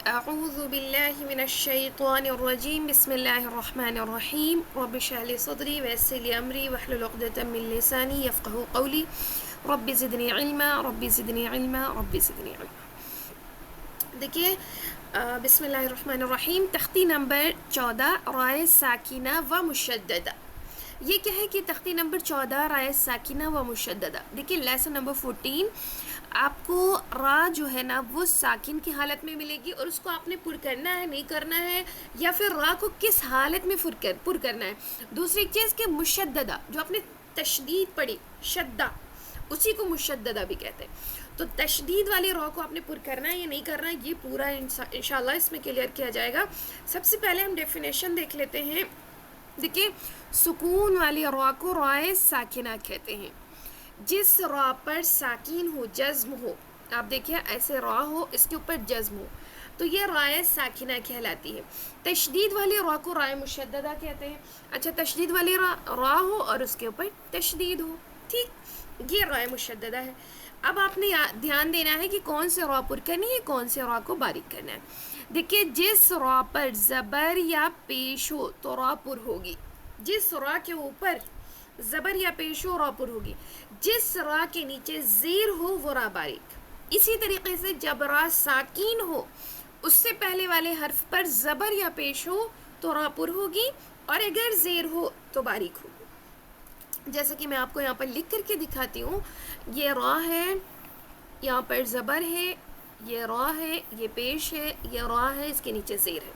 اعوذ باللہ من الشیطان الرجیم بسم اللہ الرحمن الرحیم رب اشرح لی صدری ویسر لی امری واحلل عقدۃ من لسانی یفقہوا قولی رب زدنی علما رب زدنی علما رب زدنی علما۔ دیکھیے بسم اللہ الرحمن الرحیم، تختی نمبر 14 رائے ساکینہ و مشددہ۔ یہ کیا ہے کہ تختی نمبر 14 رائے ساکینہ و مشددہ۔ دیکھیے لیسن نمبر 14 آپ کو را جو ہے نا وہ ساکن کی حالت میں ملے گی، اور اس کو آپ نے پر کرنا ہے نہیں کرنا ہے، یا پھر را کو کس حالت میں پر کرنا ہے۔ دوسری چیز کہ مشددہ جو آپ نے تشدید پڑھی، شدہ، اسی کو مشددہ بھی کہتے ہیں۔ تو تشدید والی را کو آپ نے پر کرنا ہے یا نہیں کرنا ہے، یہ پورا انشاءاللہ اس میں کلیئر کیا جائے گا۔ سب سے پہلے ہم ڈیفینیشن دیکھ لیتے ہیں۔ دیکھیے سکون والی را کو رائے ساکنہ کہتے ہیں۔ جس را پر ساکین ہو، جزم ہو، آپ دیکھیے ایسے را ہو اس کے اوپر جزم ہو تو یہ رائے ساکنہ کہلاتی ہے۔ تشدید والی را کو رائے مشددہ کہتے ہیں۔ اچھا، تشدید والی را ہو اور اس کے اوپر تشدید ہو، ٹھیک، یہ رائے مشددہ ہے۔ اب آپ نے دھیان دینا ہے کہ کون سے را پر کرنی ہے، کون سے را کو باریک کرنا ہے۔ دیکھیے جس را پر زبر یا پیش ہو تو را پر ہوگی، جس را کے اوپر زبر یا پیش ہو را پر ہوگی، جس را کے نیچے زیر ہو وہ را باریک۔ اسی طریقے سے جب را ساکین ہو، اس سے پہلے والے حرف پر زبر یا پیش ہو تو را پر ہوگی، اور اگر زیر ہو تو باریک ہوگی۔ جیسا کہ میں آپ کو یہاں پر لکھ کر کے دکھاتی ہوں، یہ را ہے، یہاں پر زبر ہے، یہ را ہے، یہ پیش ہے، یہ را ہے، اس کے نیچے زیر ہے۔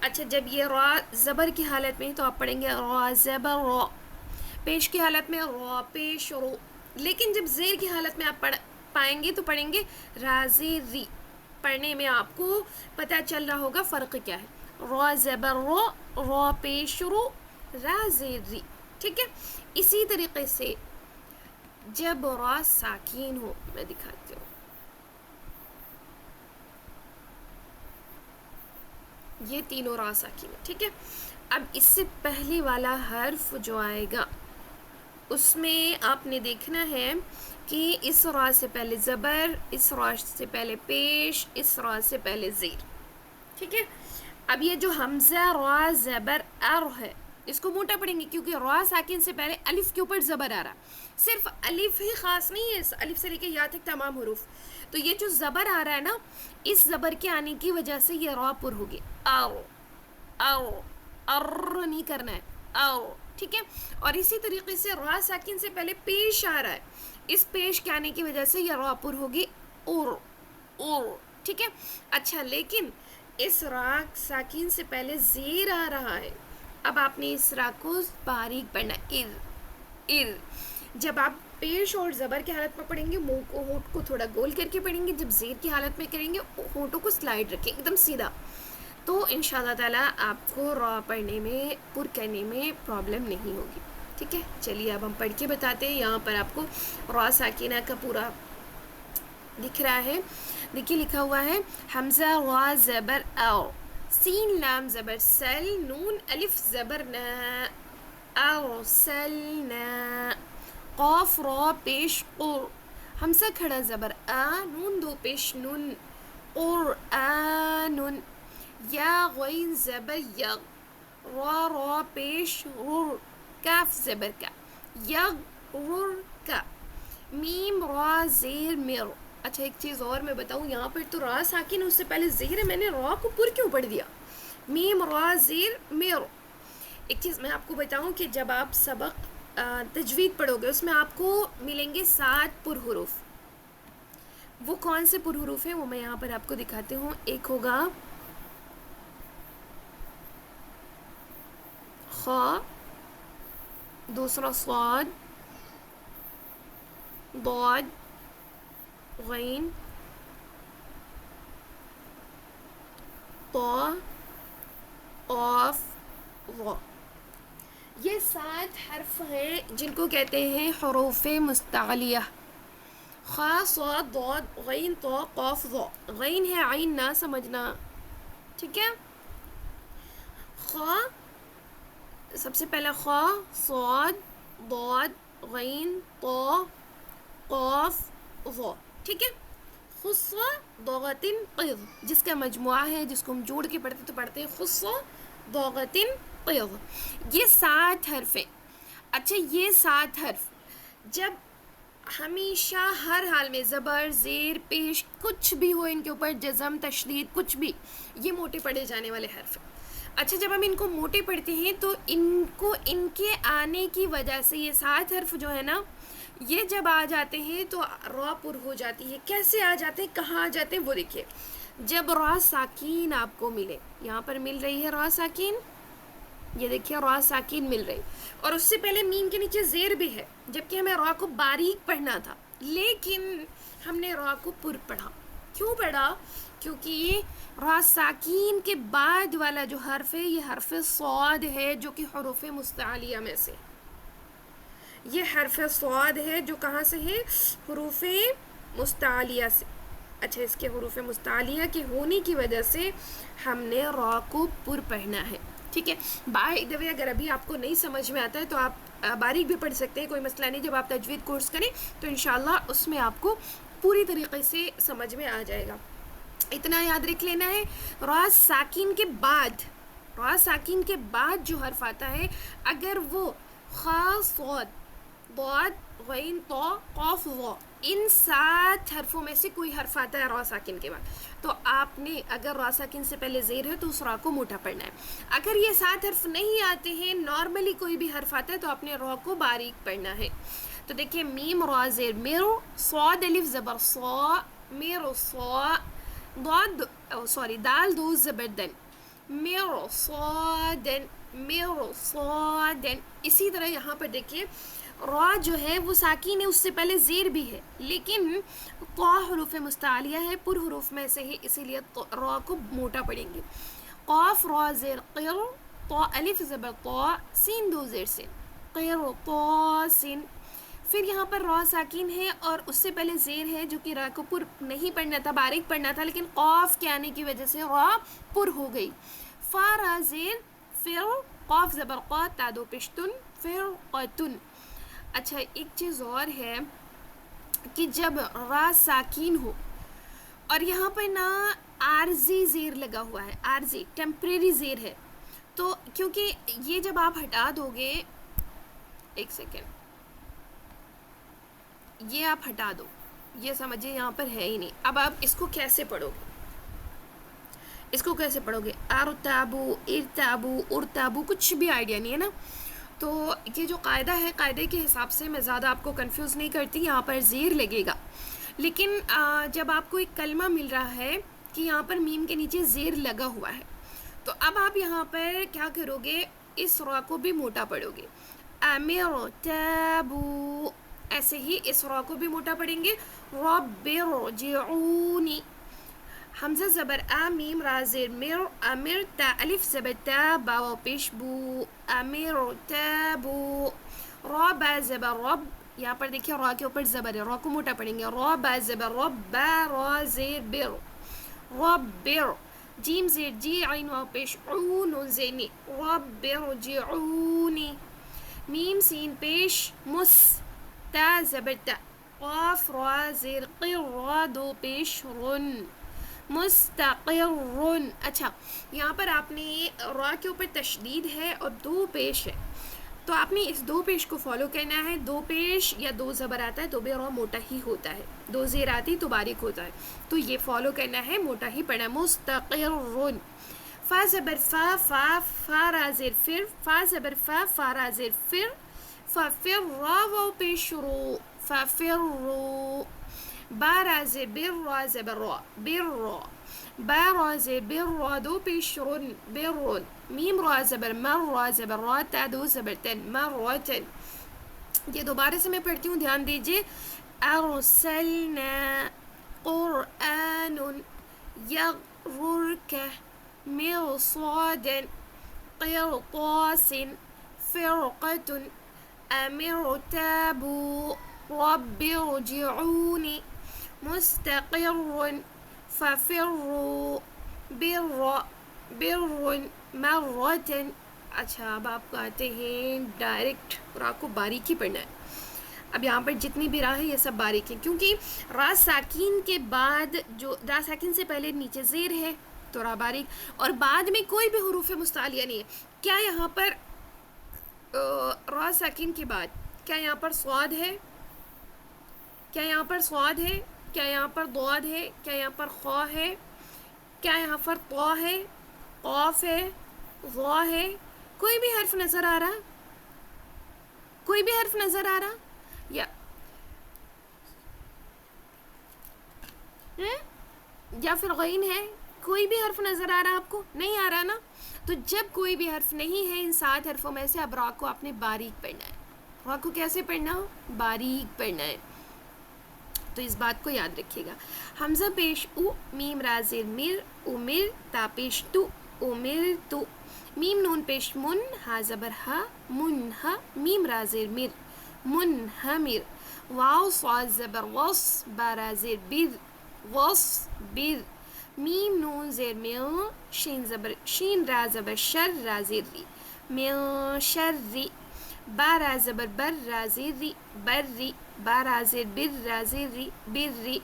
اچھا، جب یہ را زبر کی حالت میں تو آپ پڑھیں گے را زبر را، پیش کی حالت میں را پیش رو، لیکن جب زیر کی حالت میں آپ پائیں گے تو پڑھیں گے را زیر ری۔ پڑھنے میں آپ کو پتہ چل رہا ہوگا فرق کیا ہے، را زبر رو، را پیش رو، را زیر ری، ٹھیک ہے۔ اسی طریقے سے جب را ساکین ہو، میں دکھاتی ہوں، یہ تینوں را ساکین ہے، ٹھیک ہے۔ اب اس سے پہلے والا حرف جو آئے گا اس میں آپ نے دیکھنا ہے کہ اس را سے پہلے زبر، اس را سے پہلے پیش، اس را سے پہلے زیر، ٹھیک ہے۔ اب یہ جو حمزہ را زبر ار ہے، اس کو موٹا پڑھیں گے کیونکہ را ساکن سے پہلے الف کے اوپر زبر آ رہا۔ صرف الف ہی خاص نہیں ہے، الف سے لے کے یا تک تمام حروف۔ تو یہ جو زبر آ رہا ہے نا، اس زبر کے آنے کی وجہ سے یہ را پر ہوگی، او او، ار نہیں کرنا ہے، او، ٹھیک ہے۔ اور اسی طریقے سے را ساکن سے پہلے پیش آ رہا ہے، اس پیش کے آنے کی وجہ سے یہ را پر ہوگی، اور اور، ٹھیک ہے۔ اچھا، لیکن اس را ساکن سے پہلے زیر آ رہا ہے، اب آپ نے اس را کو باریک پڑھنا، ار ار۔ جب آپ پیش اور زبر کی حالت میں پڑھیں گے منہ کو، ہونٹ کو تھوڑا گول کر کے پڑھیں گے، جب زیر کی حالت میں کریں گے ہونٹوں کو سلائڈ رکھیں ایک دم سیدھا، تو انشاءاللہ تعالیٰ آپ کو را پڑھنے میں، پر کرنے میں پرابلم نہیں ہوگی، ٹھیک ہے۔ چلیے اب ہم پڑھ کے بتاتے ہیں۔ یہاں پر آپ کو را ساکینہ کا پورا دکھ رہا ہے، دیکھیے لکھا ہوا ہے حمزہ را زبر او، سین لام زبر سل، نون الف زبر نا، ارسلنا، قاف را پیش قر، حمزہ کھڑا زبر آ، نون دو پیش نون، قرآن، یا غین زبر یغ، را پیش غر، کاف زبر کا، یغر کا، میم را زیر مر۔ اچھا ایک چیز اور میں بتاؤں، یہاں پر تو را ساکن اس سے پہلے زیر ہے، میں نے را کو پر کیوں پڑھ دیا، میم را زیر مر۔ ایک چیز میں آپ کو بتاؤں کہ جب آپ سبق تجوید پڑھو گے اس میں آپ کو ملیں گے 7 پر حروف۔ وہ کون سے پر حروف ہیں وہ میں یہاں پر آپ کو دکھاتی ہوں۔ ایک ہوگا خا، دوسرا صاد، ضاد، غین، طا، قاف، ظا۔ یہ 7 حرف ہیں جن کو کہتے ہیں حروف مستعلیہ، خا، صاد، ضاد، غین، طا، قاف، ظا۔ غین ہے عین نہ سمجھنا، ٹھیک ہے۔ خا، سب سے پہلا خا، صاد، ضاد، غین، طا، قاف، ظا، ٹھیک ہے۔ خصہ ضغطن قض، جس کا مجموعہ ہے، جس کو ہم جوڑ کے پڑھتے تو پڑھتے ہیں خص ضغطن قض. یہ 7 حرف ہیں. اچھا یہ 7 حرف جب ہمیشہ ہر حال میں زبر زیر پیش کچھ بھی ہو ان کے اوپر، جزم تشدید کچھ بھی، یہ موٹے پڑھے جانے والے حرف ہیں. اچھا جب ہم ان کو موٹے پڑھتے ہیں تو ان کے آنے کی وجہ سے یہ 7 حرف جو ہے نا، یہ جب آ جاتے ہیں تو را پر ہو جاتی ہے. کیسے آ جاتے ہیں، کہاں آ جاتے ہیں، وہ دیکھیے. جب را ساکین آپ کو ملے، یہاں پر مل رہی ہے را ساکین، یہ دیکھیے را ساکین مل رہی، اور اس سے پہلے میم کے نیچے زیر بھی ہے، جبکہ ہمیں را کو باریک پڑھنا تھا لیکن ہم نے را کو پر پڑھا. کیوں پڑھا؟ کیونکہ یہ را ساکین کے بعد والا جو حرف ہے یہ حرف صاد ہے، جو کہ حروف مستعلیہ میں سے. یہ حرف صاد ہے جو کہاں سے ہے؟ حروف مستعلیہ سے. اچھا اس کے حروف مستعلیہ کے ہونے کی وجہ سے ہم نے را کو پر پڑھنا ہے. ٹھیک ہے. بائی دا وے اگر ابھی آپ کو نہیں سمجھ میں آتا ہے تو آپ باریک بھی پڑھ سکتے ہیں، کوئی مسئلہ نہیں. جب آپ تجوید کورس کریں تو انشاءاللہ اس میں آپ کو پوری طریقے سے سمجھ میں آ جائے گا. اتنا یاد رکھ لینا ہے، را ساکین کے بعد، را ساکین کے بعد جو حرف آتا ہے اگر وہ خا صاد ضاد غین طا قاف ظا، ان 7 حرفوں میں سے کوئی حرف آتا ہے را ساکن کے بعد، تو آپ نے اگر را ساکن سے پہلے زیر ہے تو اس را کو موٹا پڑھنا ہے. اگر یہ 7 حرف نہیں آتے ہیں، نارملی کوئی بھی حرف آتا ہے تو آپ نے را کو باریک پڑھنا ہے. تو دیکھیے میم را زیر میر، صاد الف زبر صا میر صا، ضاد دال دو زبر دن میر صادن میر صادن. اسی طرح یہاں پر دیکھیے را جو ہے وہ ساکین ہے، اس سے پہلے زیر بھی ہے لیکن طا حروف مستعلیہ ہے، پر حروف میں سے ہے، اسی لیے را کو موٹا پڑھیں گے. قاف را زیر قر، طا الف زبر طا، سین دو زیر سین قر طا سین. پھر یہاں پر را ساکین ہے اور اس سے پہلے زیر ہے جو کہ را کو پر نہیں پڑھنا تھا، باریک پڑھنا تھا، لیکن قاف کے آنے کی وجہ سے را پر ہو گئی. فا را زیر فر، قاف زبر قا، تا دو پشتن فر قتن. اچھا ایک چیز اور ہے کہ جب را ساکین ہو اور یہاں پہ نا عارضی زیر لگا ہوا ہے، عارضی ٹیمپریری زیر ہے، تو کیونکہ یہ جب آپ ہٹا دو گے، ایک سیکنڈ، یہ آپ ہٹا دو، یہ سمجھے یہاں پر ہے ہی نہیں. اب آپ اس کو کیسے پڑھو گے، اس کو کیسے پڑھو گے؟ ارتابو ارتابو ارتابو، کچھ بھی آئیڈیا نہیں ہے نا. تو یہ جو قاعدہ ہے، قاعدے کے حساب سے میں زیادہ آپ کو کنفیوز نہیں کرتی. یہاں پر زیر لگے گا، لیکن جب آپ کو ایک کلمہ مل رہا ہے کہ یہاں پر میم کے نیچے زیر لگا ہوا ہے، تو اب آپ یہاں پر کیا کرو گے، اس را کو بھی موٹا پڑھو گے. امرتابو، ایسے ہی اس را کو بھی موٹا پڑھیں گے. رب ارجعونی، حمزہ زبر آ میم را زیر مر، امر تا الف زبر تا با و پیش بو، امر تابو. را با زبر رب، یہاں پر دیکھیے را کے اوپر زبر ہے، را کو موٹا پڑھیں گے. را با زبر رب، با را زیر بر رب بر. جیم زیر جی عین و پیش عون زینی، رب ارجعونی. میم سین پیش مس، تا زبر تا، قاف را زیر قر، را دو پیش رن مستقر. اچھا یہاں پر آپ نے را کے اوپر تشدید ہے اور 2 پیش ہے، تو آپ نے اس 2 پیش کو فالو کرنا ہے. 2 پیش یا 2 زبر آتا ہے تو بھی را موٹا ہی ہوتا ہے، 2 زیر آتی تو باریک ہوتا ہے، تو یہ فالو کرنا ہے، موٹا ہی پڑھنا ہے. مستقر. فا زبر فا، فا فا را زیر فر، فا زبر فا، فا را زیر فر، فا فر را و پیش رو، فا فر رو. با را زیر بر، را زبر را بر را، با را زیر بر، را دو پیش رن بر. میم را زبر مر، را زبر را، تا دو زبر تن مرتن. یہ دوبارہ سے میں پڑھتی ہوں، دھیان دیجیے. ارسلنا قرآن یغررک مرصاد قرطاس فرقة امرتابو رب ارجعونی مستقر ففروا بر بر مرة. اچھا اب آپ آتے ہیں ڈائریکٹ را کو باریکی پڑھنا ہے. اب یہاں پر جتنی بھی را ہے یہ سب باریک ہیں، کیونکہ را ساکین کے بعد جو را ساکین سے پہلے نیچے زیر ہے تو را باریک، اور بعد میں کوئی بھی حروف مستعلیہ نہیں ہے. کیا یہاں پر را ساکین کے بعد کیا یہاں پر صاد ہے؟ کیا یہاں پر صاد ہے؟ کیا یہاں پر ضاد ہے؟ کیا یہاں پر خا ہے؟ کیا یہاں پر طا ہے؟ قاف ہے؟ غا ہے؟ کوئی بھی حرف نظر آ رہا؟ کوئی بھی حرف نظر آ رہا؟ یا پھر غین ہے؟ کوئی بھی حرف نظر آ رہا آپ کو؟ نہیں آ رہا نا. تو جب کوئی بھی حرف نہیں ہے ان 7 حرفوں میں سے، اب را کو آپ نے باریک پڑھنا ہے. را کو کیسے پڑھنا؟ باریک پڑھنا ہے. تو اس بات کو یاد رکھیے گا. حمزہ پیش او، میم را زیر مر، امر، تا پیش تو، امر تو، میم نون پیش من، ہا زبر ہا، منہا، میم را زیر مر، منہمر، واو صاد زبر وص، با را زیر بر، وص بر، میم نون زیر میو، شین زبر شین، را زبر شر، را زیر ری، میو شر ری، با را زبر بر، را زیر ری، بر ری، با را زیر بر، را زیر ری، بر ری،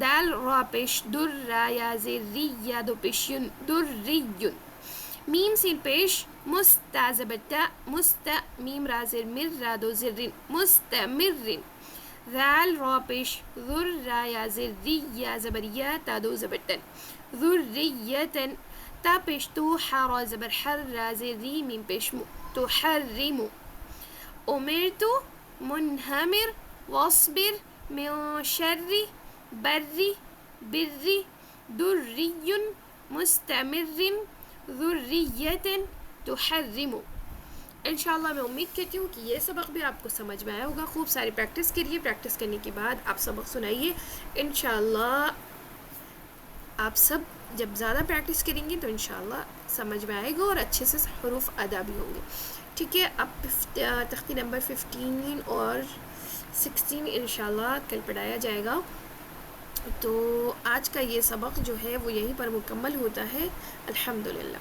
دال را پیش در، را یا زیر ری، یا دو پیش یون، در ری یون، میم سین پیش مست، تا زبر تا، مست، میم را زیر مر، را دو زیر رین، مستمرن، ذال را پیش ذر، را یا زیر ری، یا زبر یا، تا دو زبر تن، ذریتن، تا پیش تو، حا را زبر حر، را زیر ری، میم پیش مو، تحرمو، امرتو، منہمر، واصبر، من شر، بری، بری، دری، مستمر، ذریت، تحرمو. انشاءاللہ میں امید کرتی ہوں کہ یہ سبق بھی آپ کو سمجھ میں آیا ہوگا. خوب ساری پریکٹس کریے، پریکٹس کرنے کے بعد آپ سبق سنائیے. انشاءاللہ آپ سب جب زیادہ پریکٹس کریں گے تو انشاءاللہ سمجھ میں آئے گا اور اچھے سے حروف ادا بھی ہوں گے. ٹھیک ہے، اب تختی نمبر 15 اور 16 انشاءاللہ کل پڑھایا جائے گا. تو آج کا یہ سبق جو ہے وہ یہیں پر مکمل ہوتا ہے. الحمدللہ.